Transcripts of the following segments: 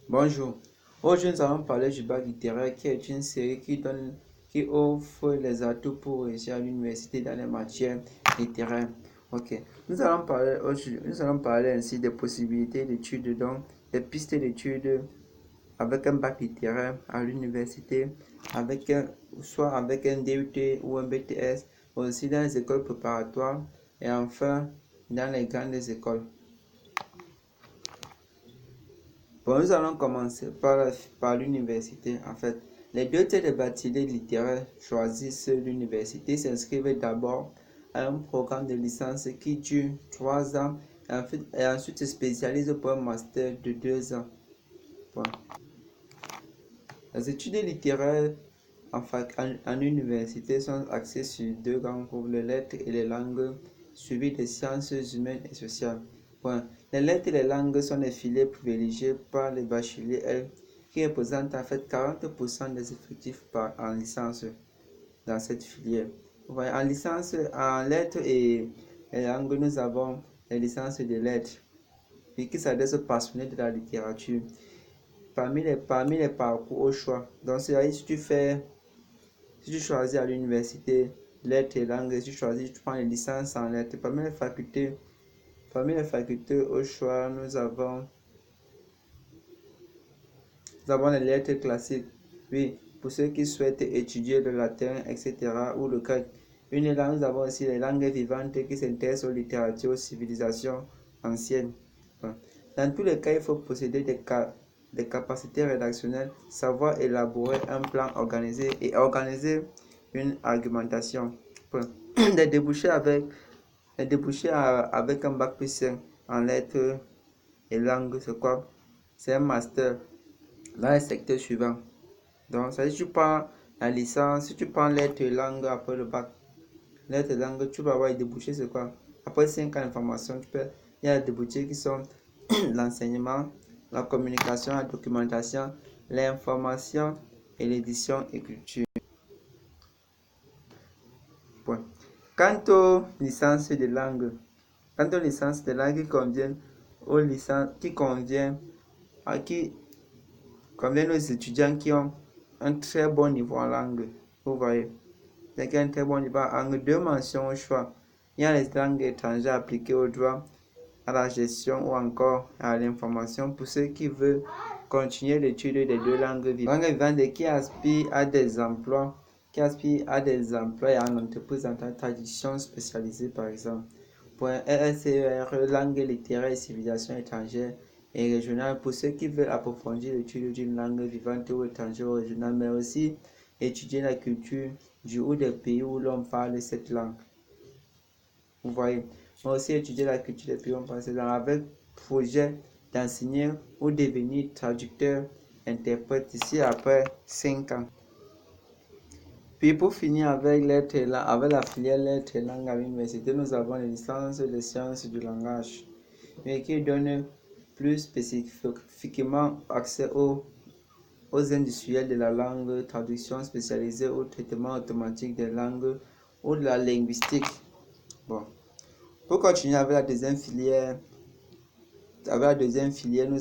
Bonjour. Aujourd'hui, nous allons parler du bac littéraire qui est une série qui offre les atouts pour réussir à l'université dans les matières littéraires. Ok. Nous allons parler ainsi des possibilités d'études, donc des pistes d'études avec un bac littéraire à l'université, soit avec un DUT ou un BTS, aussi dans les écoles préparatoires et enfin dans les grandes écoles. Bon, nous allons commencer par l'université. En fait, les deux tiers des bacheliers littéraires choisissent l'université, s'inscrivent d'abord à un programme de licence qui dure 3 ans et ensuite se spécialisent pour un master de 2 ans. Bon. Les études littéraires en université sont axées sur deux grands groupes, les lettres et les langues, suivies des sciences humaines et sociales. Point. Les lettres et les langues sont des filières privilégiées par les bacheliers, qui représentent en fait 40% des effectifs en licence dans cette filière. En licence, en lettres et langues, nous avons les licences de lettres, qui s'adressent aux passionnés de la littérature. Parmi les parcours au choix, donc c'est-à-dire si tu choisis à l'université lettres et langues, si tu prends les licences en lettres. Parmi les facultés au choix, nous avons les lettres classiques. Oui, pour ceux qui souhaitent étudier le latin, etc. ou le grec. Une langue, nous avons aussi les langues vivantes qui s'intéressent aux littératures, aux civilisations anciennes. Dans tous les cas, il faut posséder des capacités rédactionnelles, savoir élaborer un plan organisé et organiser une argumentation. Les débouchés avec un bac plus 5 en lettres et langues, c'est quoi? C'est un master dans les secteurs suivants. Donc, ça si tu prends la licence, si tu prends lettres et langues après le bac, lettres et langues, tu vas avoir les débouchés, c'est quoi? Après 5 ans d'information, il y a les débouchés qui sont l'enseignement, la communication, la documentation, l'information et l'édition et culture. Point. Quant aux licences de langue, qui conviennent aux licences qui conviennent aux étudiants qui ont un très bon niveau en langue. Vous voyez, qui ont un très bon niveau en langue, deux mentions au choix. Il y a les langues étrangères appliquées au droit, à la gestion ou encore à l'information pour ceux qui veulent continuer l'étude des deux langues vivantes et qui aspirent à des emplois, et en entreprise en traduction spécialisée par exemple. Pour un LCER, langue littéraire et civilisation étrangère et régionale pour ceux qui veulent approfondir l'étude d'une langue vivante ou étrangère ou régionale, mais aussi étudier la culture du ou des pays où l'on parle cette langue. Vous voyez, mais aussi étudier la culture des pays où on parle cette langue avec projet d'enseigner ou devenir traducteur, interprète ici après 5 ans. Puis pour finir avec la filière lettres et langues à l'université, nous avons les licences de sciences du langage, mais qui donnent plus spécifiquement accès aux industriels de la langue, traduction spécialisée au traitement automatique des langues ou de la linguistique. Bon. Pour continuer avec la deuxième filière, nous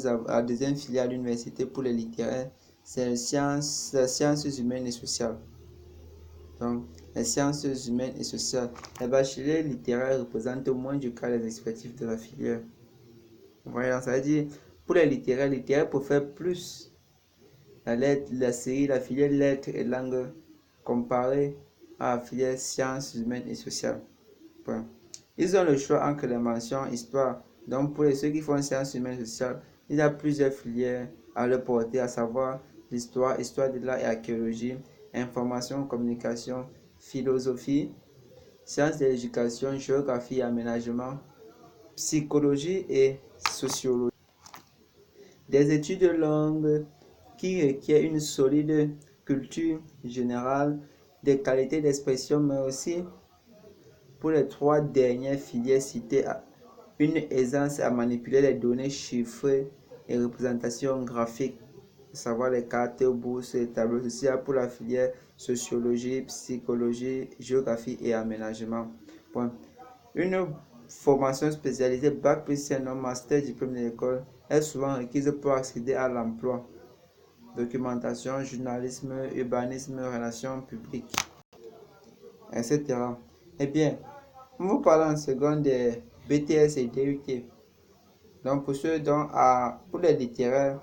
avons la deuxième filière à l'université pour les littéraires, c'est les sciences humaines et sociales. Donc, les sciences humaines et sociales. Les bacheliers littéraires représentent au moins du quart des effectifs de la filière. Voilà, ça veut dire, pour les littéraires pour faire plus la filière lettres et langues comparée à la filière sciences humaines et sociales. Bon. Ils ont le choix entre les mentions histoire. Donc, pour ceux qui font sciences humaines et sociales, il y a plusieurs filières à leur porter, à savoir l'histoire, histoire de l'art et archéologie, information, communication, philosophie, sciences de l'éducation, géographie et aménagement, psychologie et sociologie. Des études longues qui requièrent une solide culture générale, des qualités d'expression, mais aussi pour les trois dernières filières citées, une aisance à manipuler les données chiffrées et représentations graphiques, à savoir les cartes, bourses et tableaux sociaux pour la filière sociologie, psychologie, géographie et aménagement. Point. Une formation spécialisée Bac plus un master diplôme de l'école est souvent requise pour accéder à l'emploi. Documentation, journalisme, urbanisme, relations publiques, etc. Eh bien, on vous parle en seconde des BTS et DUT. Donc, pour ceux dont, pour les littéraires,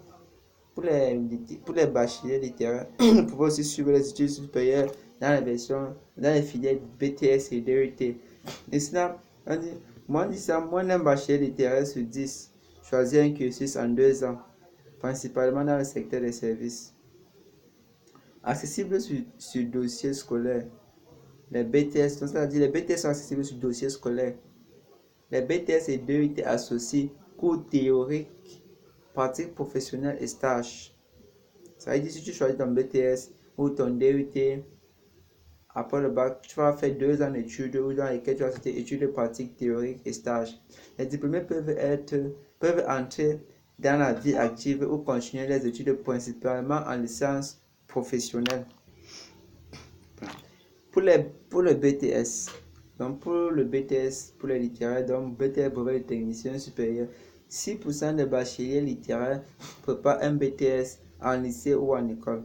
pour les bacheliers littéraires, vous pouvez aussi suivre les études supérieures dans les filières BTS et DUT. Et cela, moins d'un bachelier littéraire sur 10 choisit un cursus en 2 ans, principalement dans le secteur des services. Accessible sur dossier scolaire. Les BTS, c'est-à-dire les BTS sont accessibles sur dossier scolaire. Les BTS et DUT associent cours théoriques, pratiques professionnelles et stages. Ça veut dire si tu choisis ton BTS ou ton DUT, après le bac, tu vas faire 2 ans d'études dans lesquelles tu vas faire études pratiques, théoriques et stages. Les diplômés peuvent entrer dans la vie active ou continuer les études principalement en licence professionnelle. Pour le BTS, donc pour le BTS, pour les littéraires, donc BTS brevet de technicien supérieur, 6% des bacheliers littéraires préparent un BTS en lycée ou en école.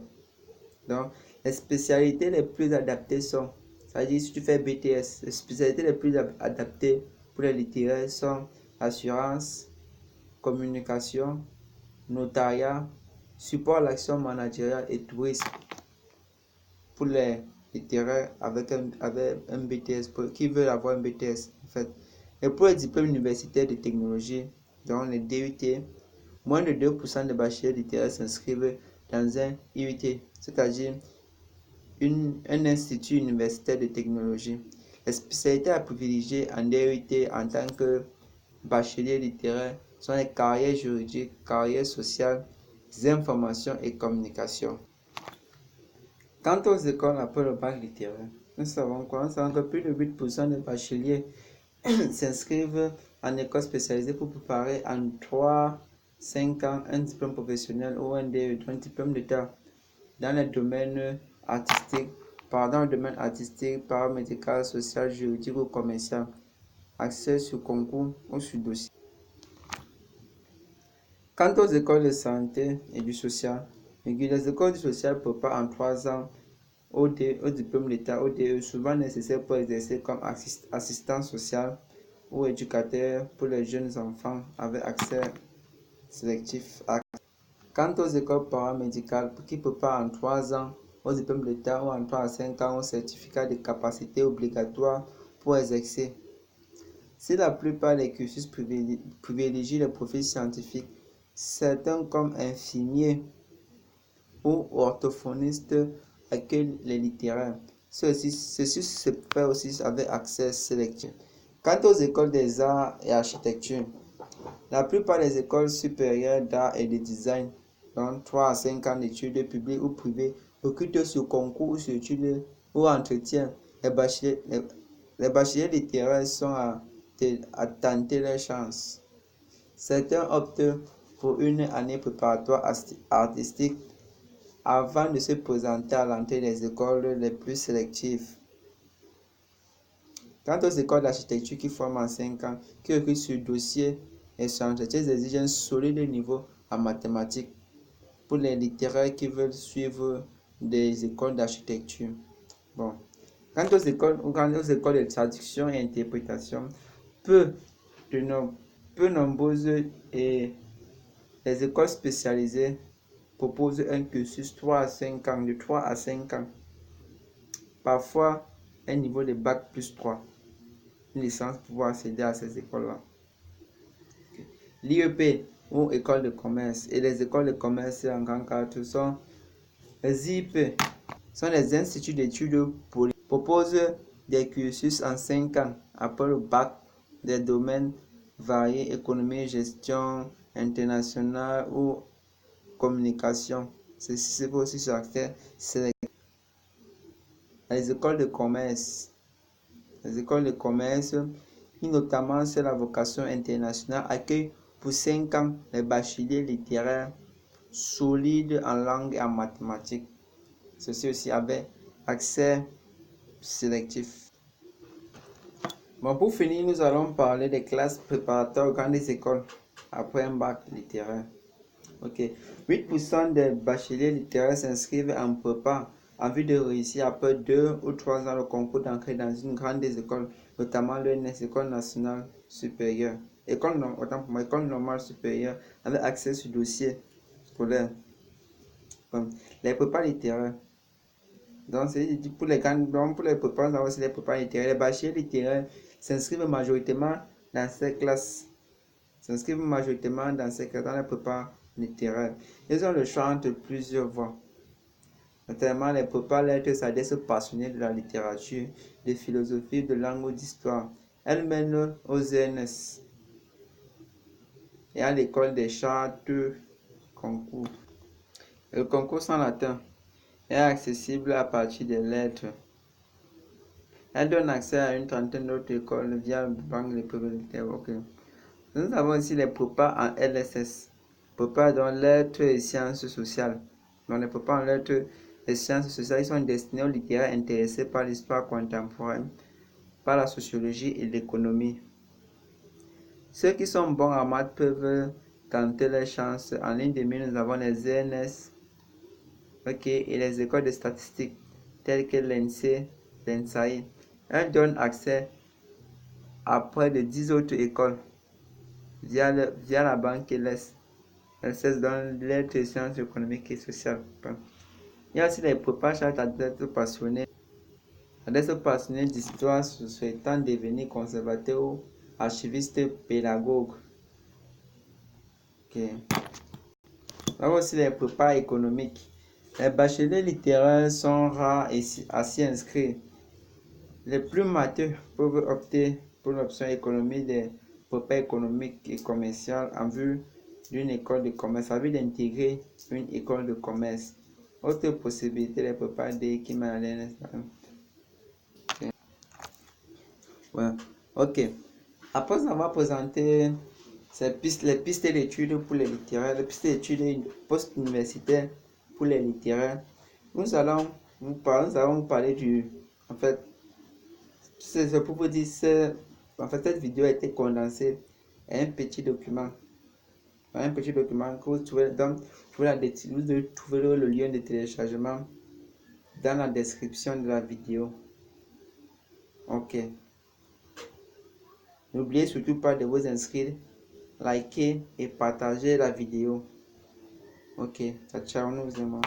Donc, les spécialités les plus adaptées sont, c'est-à-dire si tu fais BTS, les spécialités les plus adaptées pour les littéraires sont assurance, communication, notariat, support à l'action managériale et tourisme. Pour les littéraires avec un BTS, qui veulent avoir un BTS en fait. Et pour les diplômes universitaires de technologie, donc les DUT, moins de 2% des bacheliers littéraires s'inscrivent dans un IUT, c'est-à-dire un institut universitaire de technologie. Les spécialités à privilégier en DUT en tant que bachelier littéraire sont les carrières juridiques, carrières sociales, informations et communication. Quant aux écoles après le bac littéraire, nous savons que plus de 8% des bacheliers s'inscrivent en école spécialisée pour préparer en 3-5 ans un diplôme professionnel ou un diplôme d'état dans le domaine artistique, paramédical, social, juridique ou commercial, accès sur concours ou sur dossier. Quant aux écoles de santé et du social, les écoles du social préparent en 3 ans au diplôme d'État, ODE, souvent nécessaire pour exercer comme assistant social ou éducateur pour les jeunes enfants avec accès sélectif. Quant aux écoles paramédicales qui préparent en 3 ans au diplôme d'État ou en 3 à 5 ans au certificat de capacité obligatoire pour exercer. Si la plupart des cursus privilégient les profils scientifiques, certains comme infirmiers ou orthophonistes accueillent les littéraires. Ceci se fait aussi avec accès sélectif. Quant aux écoles des arts et architecture, la plupart des écoles supérieures d'art et de design, donc 3 à 5 ans d'études publiques ou privées, recrutent sur concours ou sur études ou entretien. Les bacheliers littéraires sont à tenter leur chance. Certains optent pour une année préparatoire artistique avant de se présenter à l'entrée des écoles les plus sélectives. Quant aux écoles d'architecture qui forment en 5 ans, qui recrutent sur dossier et sur entretien, exigent un solide niveau en mathématiques pour les littéraires qui veulent suivre des écoles d'architecture. Bon. Quant aux écoles de traduction et interprétation, peu nombreuses et les écoles spécialisées proposent un cursus de 3 à 5 ans. Parfois, un niveau de bac plus 3. Une licence pour pouvoir accéder à ces écoles-là. L'IEP ou école de commerce et les écoles de commerce en grand cadre sont les IEP, sont les instituts d'études proposent des cursus en 5 ans après le bac des domaines variés, économie, gestion internationale ou communication. Ceci peut aussi s'accéder les écoles de commerce. Les écoles de commerce, qui notamment c'est la vocation internationale, accueillent pour 5 ans les bacheliers littéraires solides en langue et en mathématiques. Ceci aussi avec accès sélectif. Bon, pour finir, nous allons parler des classes préparatoires aux grandes écoles après un bac littéraire. Ok. 8% des bacheliers littéraires s'inscrivent en prépa en vue de réussir après 2 ou 3 ans le concours d'entrée dans une grande des écoles, notamment l'ENS, École nationale supérieure. École normale supérieure, avec accès sur dossier scolaire. Bon. Les prépas littéraires. Donc, c'est pour les pour les prépas, c'est les prépas littéraires. Les bacheliers littéraires s'inscrivent majoritairement dans ces classes. Dans les prépas littéraires. Ils ont le choix entre plusieurs voies. Notamment, les prépas lettres s'adressent aux passionnés de la littérature, de philosophie, de langue ou d'histoire. Elles mènent aux ENS et à l'école des chartes concours. Le concours sans latin est accessible à partir des lettres. Elle donne accès à une trentaine d'autres écoles via le banque des prioritaires. Okay. Nous avons aussi les prépas en LSS. Prépas dans lettres et sciences sociales. Dans les prépas en lettres et sciences sociales, ils sont destinés aux littéraires intéressés par l'histoire contemporaine, par la sociologie et l'économie. Ceux qui sont bons en maths peuvent tenter leurs chances. En ligne de mire, nous avons les ENS et les écoles de statistiques telles que l'ENSEE, l'ENSAI. Elles donnent accès à près de 10 autres écoles via la banque LSS dans lettres et sciences économiques et sociales. Il y a aussi les prépas chartes adeptes passionnés d'histoire souhaitant devenir conservateurs ou archivistes pédagogues. Okay. Nous avons aussi les prépas économiques. Les bacheliers littéraires sont rares et à s'y inscrire. Les plus matheux peuvent opter pour l'option économie des prépas économiques et commerciales en vue d'une école de commerce, en vue d'intégrer une école de commerce. Autre possibilité, les prépas D qui mènent à l'ENS. Ouais. Ok. Après avoir présenté les pistes d'études pour les littéraires, les pistes d'études post-universitaires pour les littéraires, nous allons vous parler du... En fait, c'est pour vous dire, en fait, cette vidéo a été condensée à un petit document. Que vous trouvez vous devez trouver le lien de téléchargement dans la description de la vidéo. Ok. N'oubliez surtout pas de vous inscrire, liker et partager la vidéo. Ok, ciao, nous vous aimons.